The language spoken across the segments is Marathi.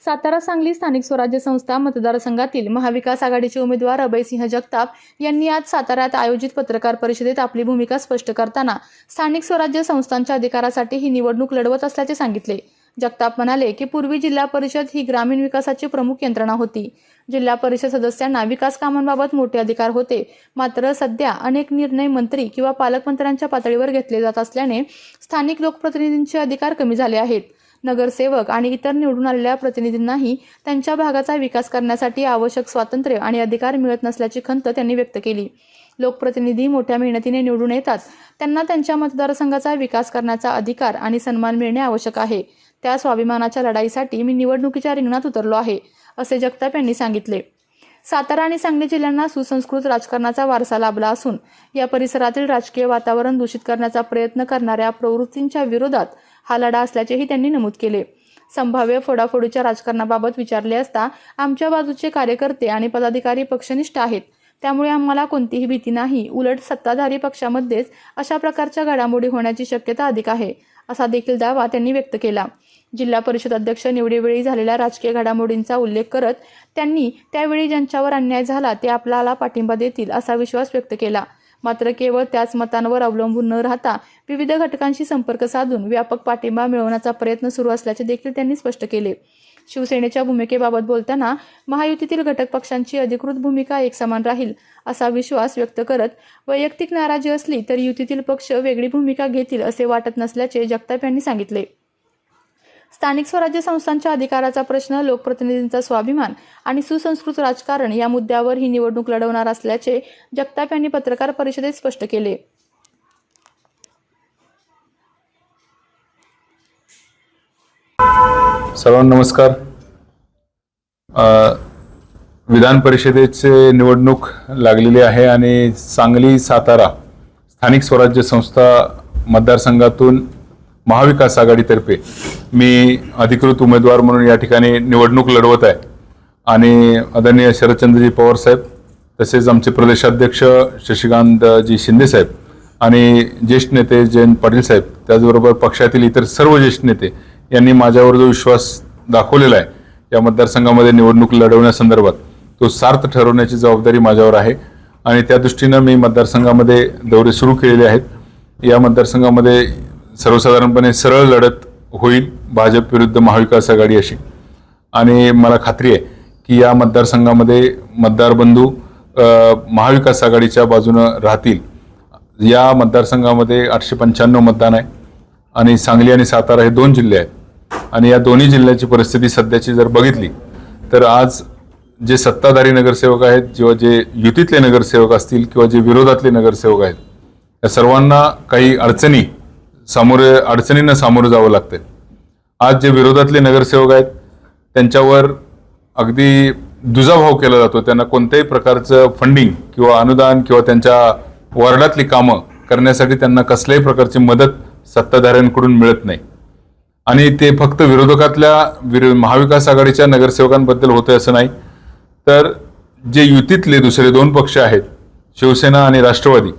सातारा सांगली स्थानिक स्वराज्य संस्था मतदारसंघातील महाविकास आघाडीचे उमेदवार अभयसिंह जगताप यांनी आज साताऱ्यात आयोजित पत्रकार परिषदेत आपली भूमिका स्पष्ट करताना स्थानिक स्वराज्य संस्थांच्या अधिकारासाठी ही निवडणूक लढवत असल्याचे सांगितले। जगताप म्हणाले की पूर्वी जिल्हा परिषद ही ग्रामीण विकासाची प्रमुख यंत्रणा होती। जिल्हा परिषद सदस्यांना विकास कामांबाबत मोठे अधिकार होते, मात्र सध्या अनेक निर्णय मंत्री किंवा पालकमंत्र्यांच्या पातळीवर घेतले जात असल्याने स्थानिक लोकप्रतिनिधींचे अधिकार कमी झाले आहेत। नगरसेवक आणि इतर निवडून आलेल्या प्रतिनिधींनाही त्यांच्या भागाचा विकास करण्यासाठी आवश्यक स्वातंत्र्य आणि अधिकार मिळत नसल्याची खंत त्यांनी व्यक्त केली। लोकप्रतिनिधी मोठ्या मेहनतीने निवडून येतात, त्यांना त्यांच्या मतदारसंघाचा विकास करण्याचा अधिकार आणि सन्मान मिळणे आवश्यक आहे। त्या स्वाभिमानाच्या लढाईसाठी मी निवडणुकीच्या रिंगणात उतरलो आहे, असे जगताप यांनी सांगितले। सातारा आणि सांगली जिल्ह्यांना सुसंस्कृत राजकारणाचा वारसा लाभला असून या परिसरातील राजकीय वातावरण दूषित करण्याचा प्रयत्न करणाऱ्या प्रवृत्तींच्या विरोधात हा लढा असल्याचेही त्यांनी नमूद केले। संभाव्य फोडाफोडीच्या राजकारणाबाबत विचारले असता आमच्या बाजूचे कार्यकर्ते आणि पदाधिकारी पक्षनिष्ठ आहेत, त्यामुळे आम्हाला कोणतीही भीती नाही। उलट सत्ताधारी पक्षामध्येच अशा प्रकारच्या घडामोडी होण्याची शक्यता अधिक आहे, असा देखील दावा त्यांनी व्यक्त केला। जिल्हा परिषद अध्यक्ष निवडीवेळी झालेल्या राजकीय घडामोडींचा उल्लेख करत त्यांनी त्यावेळी ज्यांच्यावर अन्याय झाला ते आपल्याला पाठिंबा देतील असा विश्वास व्यक्त केला। मात्र केवळ त्याच मतांवर अवलंबून न राहता विविध घटकांशी संपर्क साधून व्यापक पाठिंबा मिळवण्याचा प्रयत्न सुरू असल्याचे देखील त्यांनी स्पष्ट केले। शिवसेनेच्या भूमिकेबाबत बोलताना महायुतीतील घटक पक्षांची अधिकृत भूमिका एकसमान राहील असा विश्वास व्यक्त करत वैयक्तिक नाराजी असली तरी युतीतील पक्ष वेगळी भूमिका घेतील असे वाटत नसल्याचे जगताप यांनी सांगितले। स्थानिक स्वराज्य संस्थांच्या अधिकाराचा प्रश्न, लोकप्रतिनिधींचा स्वाभिमान आणि सुसंस्कृत राजकारण या मुद्द्यावर ही निवडणूक लढवणार असल्याचे जगताप यांनी पत्रकार परिषदेत स्पष्ट केले। सर्वांना नमस्कार। विधान परिषदेचे निवडणूक लागलेली आहे आणि सांगली सातारा स्थानिक स्वराज्य संस्था मतदारसंघातून महाविकास आघाडीतर्फे मी अधिकृत उमेदवार म्हणून या ठिकाणी निवडणूक लढवत आहे आणि आदरणीय शरदचंद्रजी पवार साहेब, तसेच आमचे प्रदेशाध्यक्ष शशिकांतजी शिंदे साहेब आणि ज्येष्ठ नेते जयंत पाटील साहेब, त्याचबरोबर पक्षातील इतर सर्व ज्येष्ठ नेते यांनी माझ्यावर जो विश्वास दाखवलेला आहे या मतदारसंघामध्ये निवडणूक लढवण्यासंदर्भात तो सार्थ ठरवण्याची जबाबदारी माझ्यावर आहे आणि त्या दृष्टीने मी मतदारसंघामध्ये दौरे सुरू केलेले आहेत। या मतदारसंघामध्ये सर्वसाधारणपणे सरळ लढत होईल भाजप विरुद्ध महाविकास आघाडी अशी, आणि मला खात्री आहे की या मतदारसंघामध्ये मतदार बंधू महाविकास आघाडीच्या बाजूने राहतील। या मतदारसंघामध्ये 895 मतदान आहे आणि सांगली आणि सातारा हे दोन जिल्हे आहेत आणि या दोन्ही जिल्ह्याची परिस्थिती सध्याची जर बघितली तर आज जे सत्ताधारी नगरसेवक आहेत किंवा जे युतीतले नगरसेवक असतील किंवा जे विरोधातले नगरसेवक आहेत, या सर्वांना काही अडचणींना सामोरं जावं लागतं। आज जे विरोधातले नगरसेवक आहेत त्यांच्यावर अगदी दुजाभाव केला जातो, त्यांना कोणत्याही प्रकारचं फंडिंग किंवा अनुदान किंवा त्यांच्या वॉर्डातली कामं करण्यासाठी त्यांना कसल्याही प्रकारची मदत सत्ताधाऱ्यांकडून मिळत नाही आणि ते फक्त विरोधकातल्या महाविकास आघाडीच्या नगरसेवकांबद्दल होते असं नाही, तर जे युतीतले दुसरे दोन पक्ष आहेत शिवसेना आणि राष्ट्रवादी,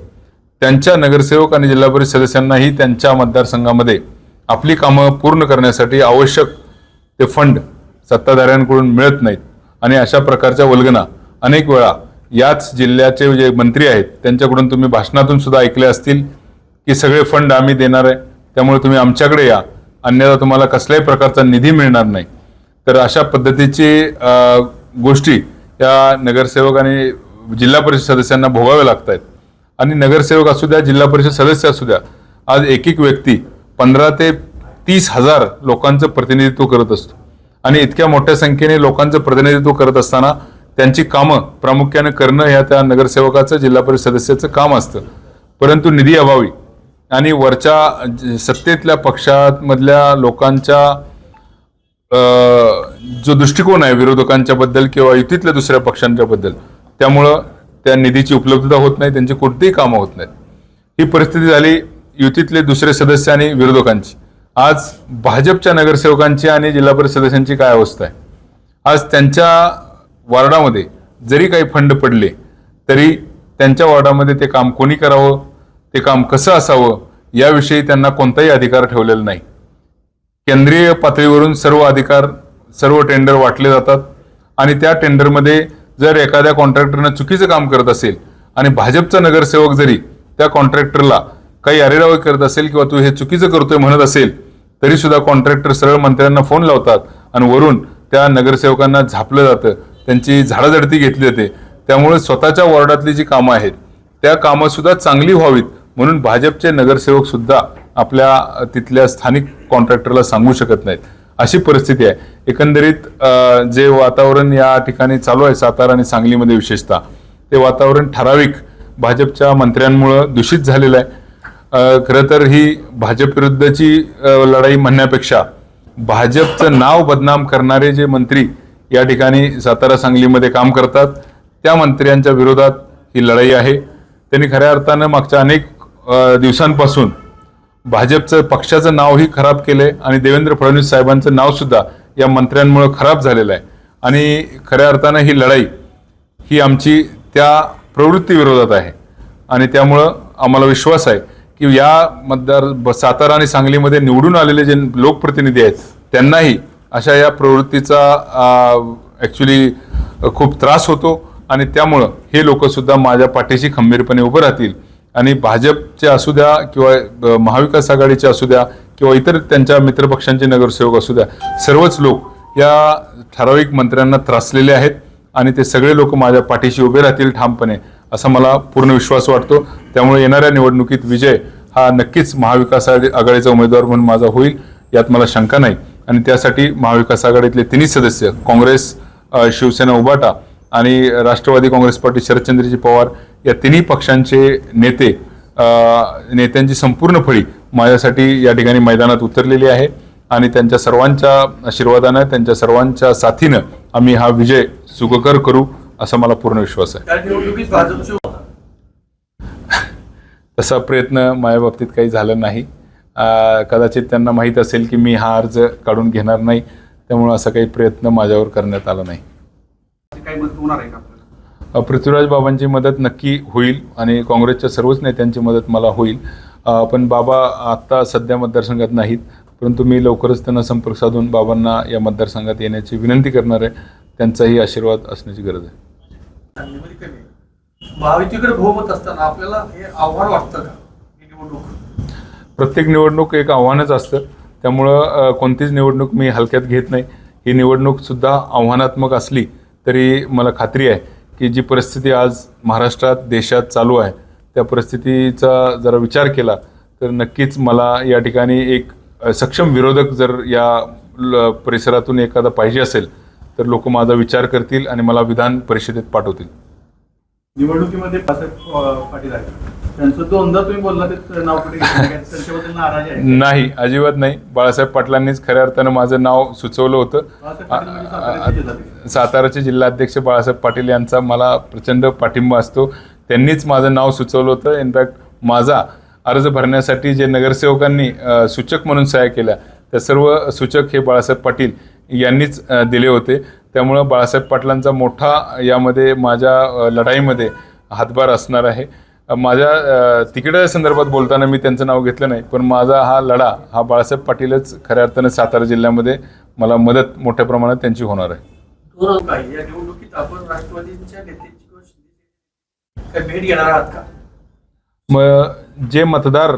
त्यांच्या नगरसेवक आणि जिल्हा परिषद सदस्यांनाही त्यांच्या मतदारसंघामध्ये आपली कामं पूर्ण करण्यासाठी आवश्यक ते फंड सत्ताधाऱ्यांकडून मिळत नाहीत आणि अशा प्रकारच्या वल्गना अनेक वेळा याच जिल्ह्याचे जे मंत्री आहेत त्यांच्याकडून तुम्ही भाषणातून सुद्धा ऐकले असतील की सगळे फंड आम्ही देणार आहे, त्यामुळे तुम्ही आमच्याकडे या, अन्यथा तुम्हाला कसल्याही प्रकारचा निधी मिळणार नाही। तर अशा पद्धतीची गोष्टी या नगरसेवक आणि जिल्हा परिषद सदस्यांना भोगाव्या लागत आहेत आणि नगरसेवक असू द्या, जिल्हा परिषद सदस्य असू द्या, आज एक व्यक्ती 15 ते 30 हजार लोकांचं प्रतिनिधित्व करत असतो आणि इतक्या मोठ्या संख्येने लोकांचं प्रतिनिधित्व करत असताना त्यांची कामं प्रामुख्याने करणं ह्या त्या नगरसेवकाचं, जिल्हा परिषद सदस्याचं काम असतं, परंतु निधी अभावी आणि वरच्या सत्तेतल्या पक्षामधल्या लोकांच्या जो दृष्टिकोन आहे विरोधकांच्या बद्दल किंवा युतीतल्या दुसऱ्या पक्षांच्या बद्दल, त्यामुळं त्या निधीची उपलब्धता होत नाही, त्यांची कोणतीही कामं होत नाहीत। ही परिस्थिती झाली युतीतले दुसरे सदस्य आणि विरोधकांची। आज भाजपच्या नगरसेवकांची आणि जिल्हा परिषद सदस्यांची काय अवस्था आहे? आज त्यांच्या वॉर्डामध्ये जरी काही फंड पडले तरी त्यांच्या वॉर्डामध्ये ते काम कोणी करावं, ते काम कसं असावं याविषयी त्यांना कोणताही अधिकार ठेवलेला नाही। केंद्रीय पातळीवरून सर्व अधिकार सर्व टेंडर वाटले जातात आणि त्या टेंडरमध्ये जर एखाद्या कॉन्ट्रॅक्टरनं चुकीचं काम करत असेल आणि भाजपचा नगरसेवक जरी त्या कॉन्ट्रॅक्टरला काही अरेरावी करत असेल किंवा तू हे चुकीचं करतोय म्हणत असेल तरी सुद्धा कॉन्ट्रॅक्टर सरळ मंत्र्यांना फोन लावतात आणि वरून त्या नगरसेवकांना झापलं जातं, त्यांची झाडाझडती घेतली जाते. त्यामुळे स्वतःच्या वॉर्डातली जी कामं आहेत त्या कामं सुद्धा चांगली व्हावीत म्हणून भाजपचे नगरसेवक सुद्धा आपल्या तिथल्या स्थानिक कॉन्ट्रॅक्टरला सांगू शकत नाहीत. अशी परिस्थिती आहे. एकंदरीत जे वातावरण या ठिकाणी चालू आहे सातारा आणि सांगलीमध्ये विशेषतः ते वातावरण ठराविक भाजपच्या मंत्र्यांमुळं दूषित झालेलं आहे. खरं तर ही भाजप विरुद्धची लढाई म्हणण्यापेक्षा भाजपचं नाव बदनाम करणारे जे मंत्री या ठिकाणी सातारा सांगलीमध्ये काम करतात त्या मंत्र्यांच्या विरोधात ही लढाई आहे. त्यांनी खऱ्या अर्थानं मागच्या अनेक दिवसांपासून भाजपचं पक्षाचं नावही खराब केलंय आणि देवेंद्र फडणवीस साहेबांचं नाव सुद्धा या मंत्र्यांमुळे खराब झालेलं आहे. आणि खऱ्या अर्थानं ही लढाई ही आमची त्या प्रवृत्ती विरोधात आहे आणि त्यामुळं आम्हाला विश्वास आहे की या सातारा आणि सांगलीमध्ये निवडून आलेले जे लोकप्रतिनिधी आहेत त्यांनाही अशा या प्रवृत्तीचा ॲक्च्युली खूप त्रास होतो आणि त्यामुळं हे लोक सुद्धा माझ्या पाठीशी खंबीरपणे उभं राहतील आणि भाजपचे असू द्या किंवा महाविकास आघाडीचे असू द्या किंवा इतर त्यांच्या मित्रपक्षांचे नगरसेवक असू द्या सर्वच लोक या ठराविक मंत्र्यांना त्रासलेले आहेत आणि ते सगळे लोक माझ्या पाठीशी उभे राहतील ठामपणे असा मला पूर्ण विश्वास वाटतो. त्यामुळे येणाऱ्या निवडणुकीत विजय हा नक्कीच महाविकास आघाडीचा उमेदवार म्हणून माझा होईल यात मला शंका नाही. आणि त्यासाठी महाविकास आघाडीतले तिन्ही सदस्य काँग्रेस, शिवसेना, उबाटा आणि राष्ट्रवादी काँग्रेस पार्टी शरदचंद्रजी पवार या तिन्ही पक्षांचे नेत्यांची संपूर्ण फळी माझ्यासाठी या ठिकाणी मैदानात उतरलेली आहे आणि त्यांच्या सर्वांच्या आशीर्वादानं त्यांच्या सर्वांच्या साथीनं आम्ही हा विजय सुखकर करू असा मला पूर्ण विश्वास आहे. तसा प्रयत्न माझ्या बाबतीत काही झाला नाही. कदाचित त्यांना माहीत असेल की मी हा अर्ज काढून घेणार नाही त्यामुळे असा काही प्रयत्न माझ्यावर करण्यात आला नाही. पृथ्वीराज बाबांची मदत नक्की होईल आणि काँग्रेसच्या सर्वच नेत्यांची मदत मला होईल. पण बाबा आत्ता सध्या मतदारसंघात नाहीत परंतु मी लवकरच त्यांना संपर्क साधून बाबांना या मतदारसंघात येण्याची विनंती करणार आहे. त्यांचाही आशीर्वाद असण्याची गरज आहे. महायुतीकडे बहुमत असताना आपल्याला हे आव्हान वाटतं का ही निवडणूक? प्रत्येक निवडणूक एक आव्हानच असतं त्यामुळं कोणतीच निवडणूक मी हलक्यात घेत नाही. ही निवडणूक सुद्धा आव्हानात्मक असली तरी मला खात्री आहे की जी परिस्थिती आज महाराष्ट्रात देशात चालू आहे त्या परिस्थितीचा जरा विचार केला तर नक्कीच मला या ठिकाणी एक सक्षम विरोधक जर या परिसरातून एखादा पाहिजे असेल तर लोक माझा विचार करतील आणि मला विधान परिषदेत पाठवतील. निवडणुकीमध्ये पाटील आहेत त्यांचं दोनदा तुम्ही बोलला ते नाव कुठे त्यांच्याबद्दल नाराज आहे? नाही, अजिबात नाही. बाळासाहेब पाटलांनीच खऱ्या अर्थानं माझं नाव सुचवलं होतं. साताराचे जिल्हाध्यक्ष बाळासाहेब पाटील यांचा मला प्रचंड पाठिंबा असतो. त्यांनीच माझं नाव सुचवलं होतं. इनफॅक्ट माझा अर्ज भरण्यासाठी जे नगरसेवकांनी सूचक म्हणून सह्या केल्या त्या सर्व सूचक हे बाळासाहेब पाटील यांनीच दिले होते. त्यामुळं बाळासाहेब पाटलांचा मोठा यामध्ये माझ्या लढाईमध्ये हातभार असणार आहे. माझ्या तिकिटाच्या संदर्भात बोलताना मी त्यांचं नाव घेतलं नाही पण माझा हा लढा हा बाळासाहेब पाटीलच खऱ्या अर्थानं सातारा जिल्ह्यामध्ये मला मदत मोठ्या प्रमाणात त्यांची होणार आहे. या निवडणुकीत आपण राष्ट्रवादीच्या नेत्यांची भेट घेणार आहात का? मग जे मतदार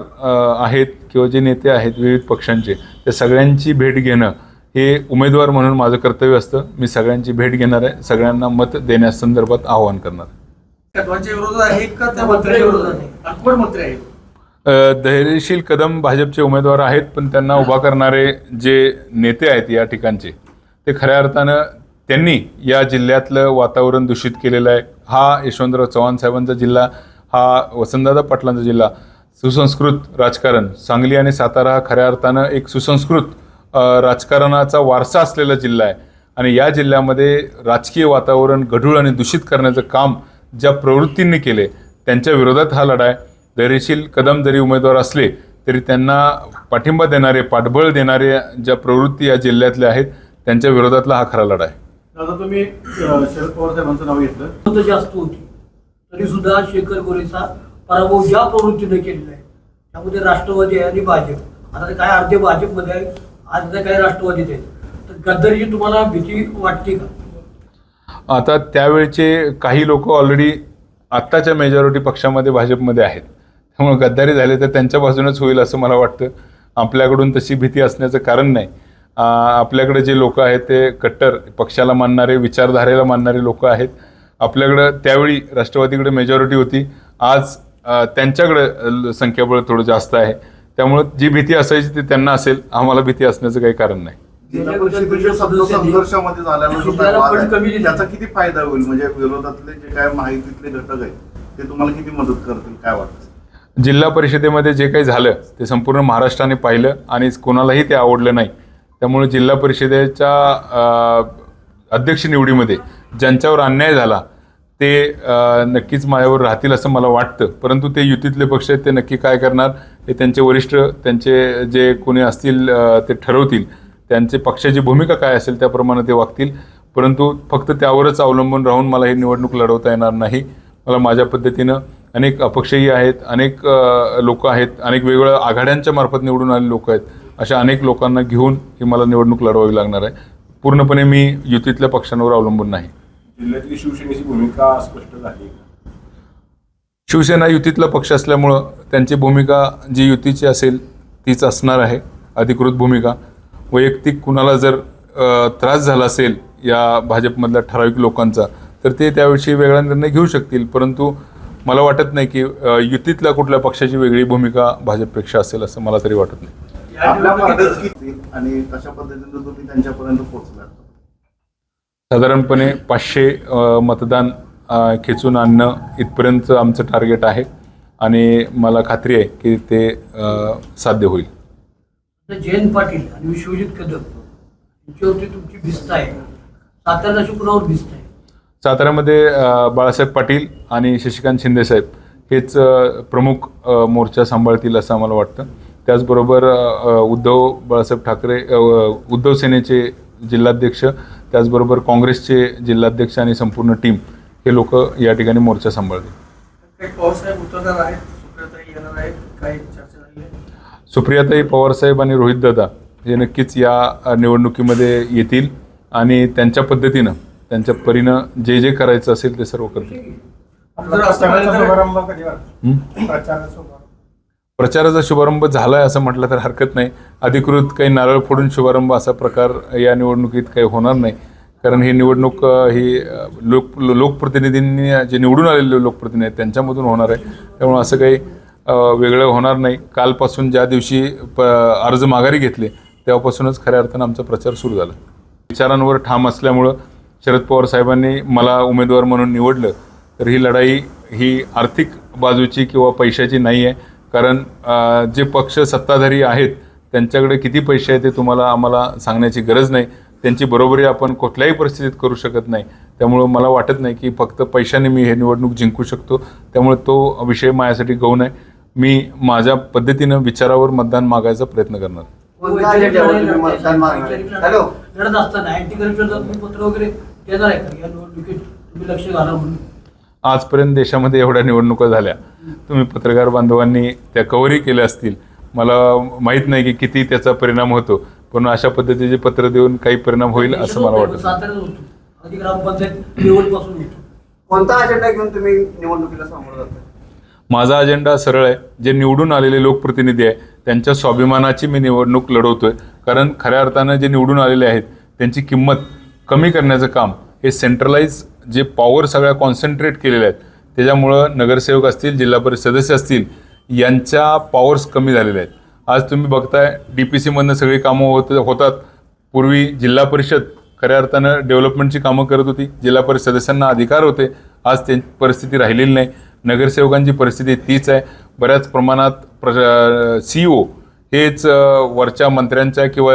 आहेत किंवा जे नेते आहेत विविध पक्षांचे त्या सगळ्यांची भेट घेणं हे उमेदवार म्हणून माझं कर्तव्य असतं. मी सगळ्यांची भेट घेणार आहे. सगळ्यांना मत देण्यासंदर्भात आवाहन करणार आहे. धैर्यशील कदम भाजपचे उमेदवार आहेत पण त्यांना उभा करणारे जे नेते आहेत या ठिकाणचे ते खऱ्या अर्थानं त्यांनी या जिल्ह्यातलं वातावरण दूषित केलेलं आहे. हा यशवंतराव चव्हाण साहेबांचा जिल्हा, हा वसंतदादा पाटलांचा जिल्हा, सुसंस्कृत राजकारण, सांगली आणि सातारा हा खऱ्या अर्थानं एक सुसंस्कृत राजकारणाचा वारसा असलेला जिल्हा आहे आणि या जिल्ह्यामध्ये राजकीय वातावरण गढूळ आणि दूषित करण्याचं काम ज्या प्रवृत्तींनी केले त्यांच्या विरोधात हा लढा आहे. धैर्यशील कदम जरी उमेदवार असले तरी त्यांना पाठिंबा देणारे, पाठबळ देणारे ज्या प्रवृत्ती या जिल्ह्यातल्या आहेत त्यांच्या विरोधातला हा खरा लढा आहे. दादा तुम्ही शरद पवार साहेबांचं नाव घेतलं जास्त होती तरी सुद्धा शेखर गोरेचा पराभव ज्या प्रवृत्तीने केलेला आहे त्यामध्ये राष्ट्रवादी आहे आणि भाजप. आता ते काय अर्धे भाजपमध्ये आहे, अर्धे काही राष्ट्रवादीत आहेत. तर गद्दारीची तुम्हाला भीती वाटते का? आता त्यावेळचे काही लोक ऑलरेडी आत्ताच्या मेजॉरिटी पक्षामध्ये भाजपमध्ये आहेत, त्यामुळे गद्दारी झाले तर त्यांच्या बाजूनच होईल असं मला वाटतं. आपल्याकडून तशी भीती असण्याचं कारण नाही. आपल्याकडे जे लोक आहेत ते कट्टर पक्षाला मानणारे, विचारधारेला मानणारे लोक आहेत. आपल्याकडं त्यावेळी राष्ट्रवादीकडे मेजॉरिटी होती, आज त्यांच्याकडे संख्याबळ थोडं जास्त आहे. त्यामुळे जी भीती असायची ती त्यांना असेल, आम्हाला भीती असण्याचं काही कारण नाही. जिल्हा परिषदेच्या संघर्षामध्ये झालेला जो काय वाद आहे, त्याचा किती फायदा होईल? म्हणजे विरोधातले जे काय माहितीतले घटक आहेत ते तुम्हाला किती मदत करतील, काय वाटतं? जिल्हा परिषदेमध्ये जे काही झालं ते संपूर्ण महाराष्ट्राने पाहिलं आणि कोणालाही ते आवडलं नाही. त्यामुळे जिल्हा परिषदेच्या अध्यक्ष निवडीमध्ये ज्यांच्यावर अन्याय झाला ते नक्कीच माझ्यावर राहतील असं मला वाटतं. परंतु ते युतीतले पक्ष आहेत, ते नक्की काय करणार हे त्यांचे वरिष्ठ, त्यांचे जे कोणी असतील ते ठरवतील. त्यांचे पक्षाची भूमिका काय असेल त्याप्रमाणे ते वागतील. परंतु फक्त त्यावरच अवलंबून राहून मला ही निवडणूक लढवता येणार नाही. मला माझ्या पद्धतीनं अनेक अपक्षही आहेत, अनेक लोक आहेत, अनेक वेगवेगळ्या आघाड्यांच्या मार्फत निवडून आलेले लोक आहेत. अशा अनेक लोकांना घेऊन ही मला निवडणूक लढवावी लागणार आहे. पूर्णपणे मी युतीतल्या पक्षांवर अवलंबून नाही. जिल्ह्यातली शिवसेनेची भूमिका स्पष्ट झाली. शिवसेना युतीतला पक्ष असल्यामुळं त्यांची भूमिका जी युतीची असेल तीच असणार आहे, अधिकृत भूमिका. वैयक्तिक कुणाला जर त्रास झाला असेल या भाजपमधल्या ठराविक लोकांचा तर ते त्याविषयी वेगळा निर्णय घेऊ शकतील. परंतु मला वाटत नाही की युतीतल्या कुठल्या पक्षाची वेगळी भूमिका भाजपपेक्षा असेल असं मला तरी वाटत नाही. आपल्या मार्गात किती आणि कशा पद्धतीने तुम्ही त्यांच्यापर्यंत पोहोचला? साधारणपणे 500 मतदान खेचून आणणं इथपर्यंत आमचं टार्गेट आहे आणि मला खात्री आहे की ते साध्य होईल. जयंत पाटील आणि विश्वजित कदम यांच्यावरती तुमची भिस्त आहे, साताऱ्याला कुणावर भिस्त आहे? साताऱ्यामध्ये बाळासाहेब पाटील आणि शशिकांत शिंदेसाहेब हेच प्रमुख मोर्चा सांभाळतील असं आम्हाला वाटतं. त्याचबरोबर बाळासाहेब ठाकरे उद्धव सेनेचे जिल्हाध्यक्ष, त्याचबरोबर काँग्रेसचे जिल्हाध्यक्ष आणि संपूर्ण टीम हे लोक या ठिकाणी मोर्चा सांभाळतील. पवारसाहेब उतरणार आहेत, सुप्रियाताई येणार आहेत, काही चर्चा झाली आहे? सुप्रियाताई, पवारसाहेब आणि रोहितदादा हे नक्कीच या निवडणुकीमध्ये येतील आणि त्यांच्या पद्धतीनं, त्यांच्या परीनं जे जे करायचं असेल ते सर्व करतील. प्रचाराचा शुभारंभ झालाय असं म्हटलं तर हरकत नाही. अधिकृत काही नारळ फोडून शुभारंभ असा प्रकार या निवडणुकीत काही होणार नाही. कारण ही निवडणूक ही लोकप्रतिनिधींनी जे निवडून आलेले लोकप्रतिनिधी आहेत त्यांच्यामधून होणार आहे. त्यामुळे असं काही वेगळं होणार नाही. कालपासून ज्या दिवशी अर्ज माघारी घेतले तेव्हापासूनच खऱ्या अर्थानं आमचा प्रचार सुरू झाला. विचारांवर ठाम असल्यामुळं शरद पवार साहेबांनी मला उमेदवार म्हणून निवडलं. तर ही लढाई ही आर्थिक बाजूची किंवा पैशाची नाही आहे. कारण जे पक्ष सत्ताधारी आहेत त्यांच्याकडे किती पैसे आहेत ते आम्हाला सांगण्याची गरज नाही. त्यांची बरोबरी आपण कुठल्याही परिस्थितीत करू शकत नाही. त्यामुळं मला वाटत नाही की फक्त पैशाने मी हे निवडणूक जिंकू शकतो. त्यामुळे तो विषय माझ्यासाठी गौण आहे. मी माझ्या पद्धतीनं विचारावर मतदान मागायचा प्रयत्न करणार. लढत असताना अँटी करप्शनचं तुम्ही पत्र वगैरे देणार आहे का? या निवडणुकीत तुम्ही लक्ष घाला म्हणून. आजपर्यंत देशामध्ये एवढ्या निवडणुका झाल्या, तुम्ही पत्रकार बांधवांनी त्या कव्हरही केल्या असतील. मला माहीत नाही की किती त्याचा परिणाम होतो, पण अशा पद्धतीचे पत्र देऊन काही परिणाम होईल असं मला वाटतं. साताऱ्यात होतो, आधी ग्रामपंचायत लेवलपासून होतो. कोणता अजेंडा घेऊन तुम्ही निवडणुकीला सामोरं जाता? माझा अजेंडा सरळ आहे. जे निवडून आलेले लोकप्रतिनिधी आहे त्यांच्या स्वाभिमानाची मी निवडणूक लढवतोय. कारण खऱ्या अर्थानं जे निवडून आलेले आहेत त्यांची किंमत कमी करण्याचं काम हे सेंट्रलाइज जे पॉवर सगळ्या कॉन्सन्ट्रेट केलेल्या आहेत त्याच्यामुळं नगरसेवक असतील, जिल्हा परिषद सदस्य असतील, यांच्या पॉवर्स कमी झालेल्या आहेत. आज तुम्ही बघताय DPCमधनं सगळी कामं होतात. पूर्वी जिल्हा परिषद खऱ्या अर्थानं डेव्हलपमेंटची कामं करत होती, जिल्हा परिषद सदस्यांना अधिकार होते. आज त्यांची परिस्थिती राहिलेली नाही. नगरसेवकांची परिस्थिती तीच आहे. बऱ्याच प्रमाणात CEO हेच वरच्या मंत्र्यांच्या किंवा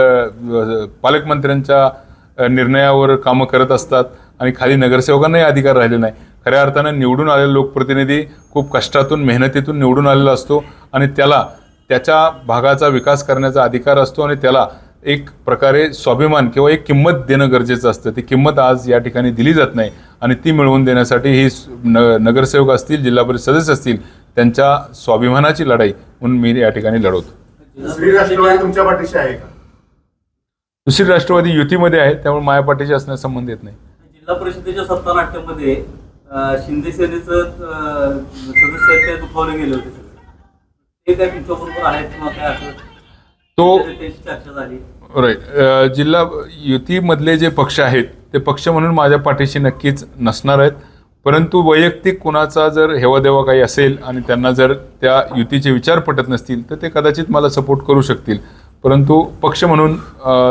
पालकमंत्र्यांच्या निर्णयावर कामं करत असतात आणि खाली नगरसेवकांनाही अधिकार राहिले नाही. खऱ्या अर्थानं निवडून आलेला लोकप्रतिनिधी खूप कष्टातून, मेहनतीतून निवडून आलेला असतो आणि त्याला त्याच्या भागाचा विकास करण्याचा अधिकार असतो आणि त्याला एक प्रकारे स्वाभिमान किंवा एक किंमत देणं गरजेचं असतं. ती किंमत आज या ठिकाणी दिली जात नाही आणि ती मिळवून देण्यासाठी ही नगरसेवक असतील, जिल्हा परिषद सदस्य असतील, त्यांच्या स्वाभिमानाची लढाई म्हणून मी या ठिकाणी लढवतो. दुसरी राष्ट्रवादी तुमच्या पाठीशी आहे का? दुसरी राष्ट्रवादी युतीमध्ये आहे, त्यामुळे माया पाटीलशी असण्याचा संबंध येत नाही. जिल्हा परिषदेच्या सत्ता नाट्यामध्ये शिंदे सेनेचं सदस्य दुखावले गेले होते ते काय तुमच्याबरोबर आहेत किंवा काय असं तो त्याची चर्चा झाली? राईट. जिल्हा युतीमधले जे पक्ष आहेत ते पक्ष म्हणून माझ्या पाठीशी नक्कीच नसणार आहेत, परंतु वैयक्तिक कुणाचा जर हेवादेवा काही असेल आणि त्यांना जर त्या युतीचे विचार पटत नसतील तर ते कदाचित मला सपोर्ट करू शकतील, परंतु पक्ष म्हणून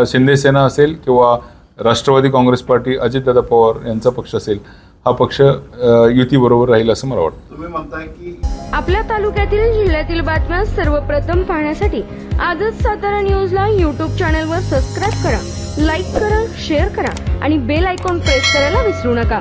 शिंदे सेना असेल किंवा राष्ट्रवादी काँग्रेस पार्टी अजितदादा पवार यांचा पक्ष असेल, हा पक्ष युतीबरोबर राहील असं मला वाटतं. तुम्ही म्हणताय की आपल्या तालुक्यातील जिल्ह्यातील बातम्या सर्वप्रथम पाहण्यासाठी आजच सातारा न्यूजला यूट्यूब चॅनलवर सबस्क्राईब करा, लाईक करा, शेअर करा आणि बेल आयकॉन प्रेस करायला विसरू नका.